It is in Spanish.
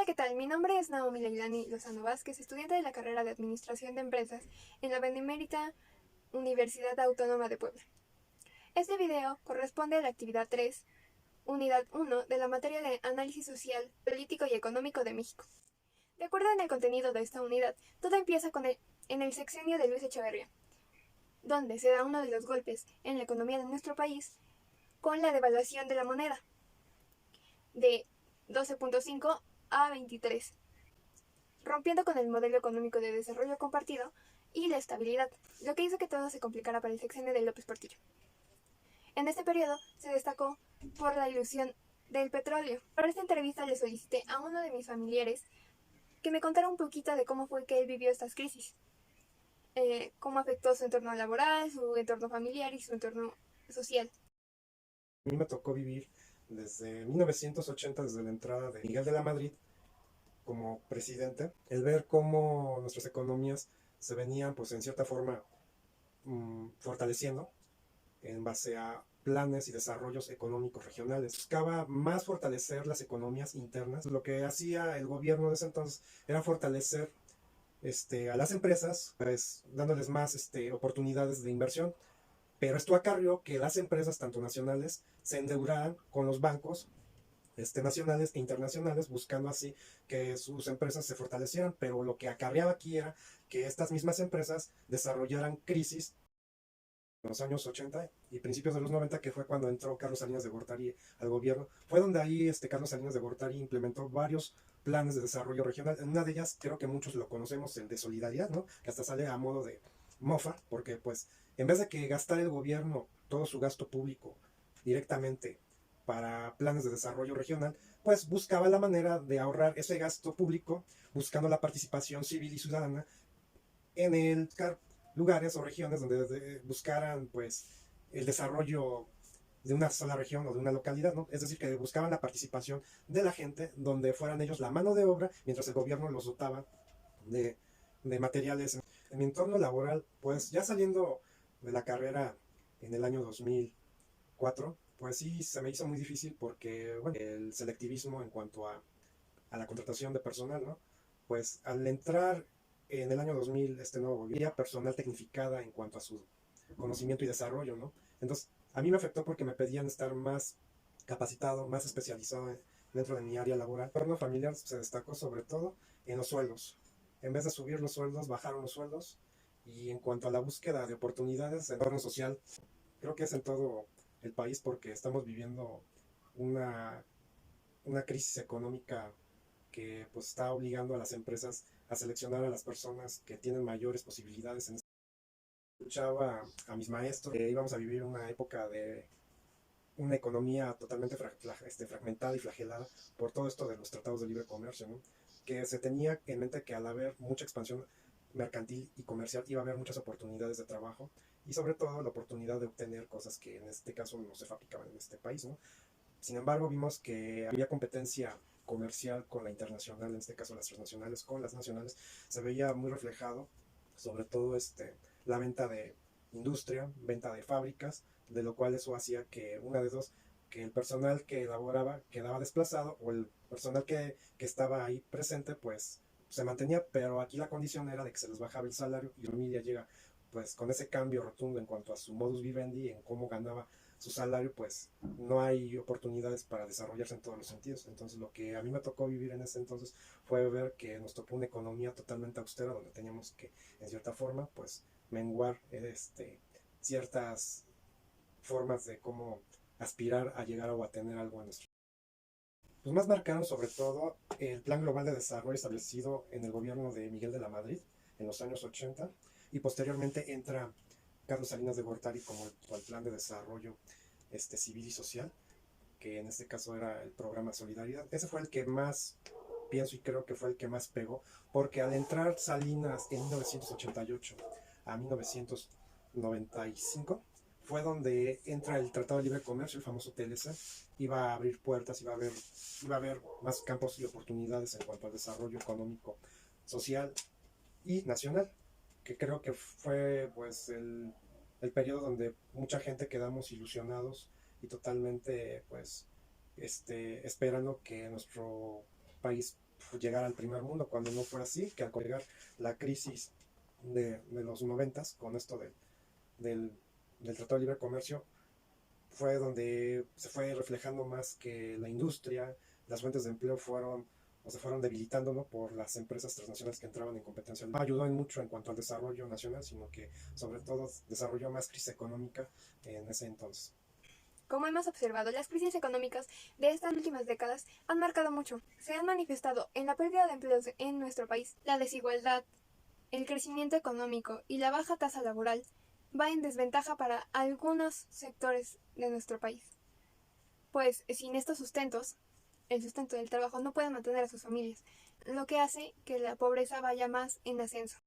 Hola, ¿qué tal? Mi nombre es Naomi Leilani Lozano Vázquez, estudiante de la carrera de Administración de Empresas en la Benemérita Universidad Autónoma de Puebla. Este video corresponde a la actividad 3, unidad 1 de la materia de Análisis Social, Político y Económico de México. De acuerdo en el contenido de esta unidad, todo empieza en el sexenio de Luis Echeverría, donde se da uno de los golpes en la economía de nuestro país con la devaluación de la moneda de 12.5 a 23, rompiendo con el modelo económico de desarrollo compartido y la estabilidad, lo que hizo que todo se complicara para el sexenio de López Portillo. En este periodo se destacó por la ilusión del petróleo. Para esta entrevista le solicité a uno de mis familiares que me contara un poquito de cómo fue que él vivió estas crisis, cómo afectó su entorno laboral, su entorno familiar y su entorno social. A mí me tocó vivir desde 1980, desde la entrada de Miguel de la Madrid como presidente, el ver cómo nuestras economías se venían, pues en cierta forma, fortaleciendo en base a planes y desarrollos económicos regionales. Buscaba más fortalecer las economías internas. Lo que hacía el gobierno de ese entonces era fortalecer a las empresas, pues dándoles más oportunidades de inversión. Pero esto acarrió que las empresas, tanto nacionales, se endeudaran con los bancos nacionales e internacionales, buscando así que sus empresas se fortalecieran. Pero lo que acarreaba aquí era que estas mismas empresas desarrollaran crisis en los años 80 y principios de los 90, que fue cuando entró Carlos Salinas de Gortari al gobierno. Fue donde ahí Carlos Salinas de Gortari implementó varios planes de desarrollo regional. En una de ellas, creo que muchos lo conocemos, el de solidaridad, ¿no? Que hasta sale a modo de mofa, porque pues en vez de que gastar el gobierno todo su gasto público directamente para planes de desarrollo regional, pues buscaba la manera de ahorrar ese gasto público, buscando la participación civil y ciudadana en el lugares o regiones donde buscaran pues el desarrollo de una sola región o de una localidad, ¿no? Es decir, que buscaban la participación de la gente, donde fueran ellos la mano de obra, mientras el gobierno los dotaba de, de materiales. En mi entorno laboral, pues ya saliendo de la carrera en el año 2004, pues sí, se me hizo muy difícil porque, bueno, el selectivismo en cuanto a la contratación de personal, ¿no? Pues al entrar en el año 2000, este nuevo gobierno, personal tecnificada en cuanto a su conocimiento y desarrollo, ¿no? Entonces, a mí me afectó porque me pedían estar más capacitado, más especializado dentro de mi área laboral. El entorno familiar se destacó sobre todo en los sueldos. En vez de subir los sueldos, bajaron los sueldos. Y en cuanto a la búsqueda de oportunidades, el entorno social, creo que es en todo el país porque estamos viviendo una, una crisis económica que pues está obligando a las empresas a seleccionar a las personas que tienen mayores posibilidades. Escuchaba a mis maestros que íbamos a vivir una época de una economía totalmente fragmentada y flagelada por todo esto de los tratados de libre comercio, ¿no? Que se tenía en mente que al haber mucha expansión mercantil y comercial iba a haber muchas oportunidades de trabajo y sobre todo la oportunidad de obtener cosas que en este caso no se fabricaban en este país, ¿no? Sin embargo, vimos que había competencia comercial con la internacional, en este caso las transnacionales con las nacionales, se veía muy reflejado, sobre todo la venta de industria, venta de fábricas, de lo cual eso hacía que una de dos, que el personal que elaboraba quedaba desplazado o el personal que estaba ahí presente pues se mantenía, pero aquí la condición era de que se les bajaba el salario y la familia llega pues con ese cambio rotundo en cuanto a su modus vivendi, en cómo ganaba su salario, pues no hay oportunidades para desarrollarse en todos los sentidos. Entonces lo que a mí me tocó vivir en ese entonces fue ver que nos tocó una economía totalmente austera donde teníamos que en cierta forma pues menguar ciertas formas de cómo aspirar a llegar o a tener algo en nuestro. Pues más marcaron sobre todo el Plan Global de Desarrollo establecido en el gobierno de Miguel de la Madrid en los años 80 y posteriormente entra Carlos Salinas de Gortari como el Plan de Desarrollo civil y social, que en este caso era el programa Solidaridad. Ese fue el que más pienso y creo que fue el que más pegó, porque al entrar Salinas en 1988 a 1995 fue donde entra el Tratado de Libre Comercio, el famoso TLC, iba a abrir puertas, iba a haber más campos y oportunidades en cuanto al desarrollo económico, social y nacional, que creo que fue pues el periodo donde mucha gente quedamos ilusionados y totalmente pues esperando que nuestro país llegar al primer mundo, cuando no fue así, que al llegar la crisis de los 90 con esto del, del Tratado de Libre Comercio, fue donde se fue reflejando más que la industria, las fuentes de empleo se fueron debilitando, ¿no? Por las empresas transnacionales que entraban en competencia. No ayudó en mucho en cuanto al desarrollo nacional, sino que sobre todo desarrolló más crisis económica en ese entonces. Como hemos observado, las crisis económicas de estas últimas décadas han marcado mucho. Se han manifestado en la pérdida de empleos en nuestro país. La desigualdad, el crecimiento económico y la baja tasa laboral va en desventaja para algunos sectores de nuestro país. Pues sin estos sustentos, el sustento del trabajo, no pueden mantener a sus familias, lo que hace que la pobreza vaya más en ascenso.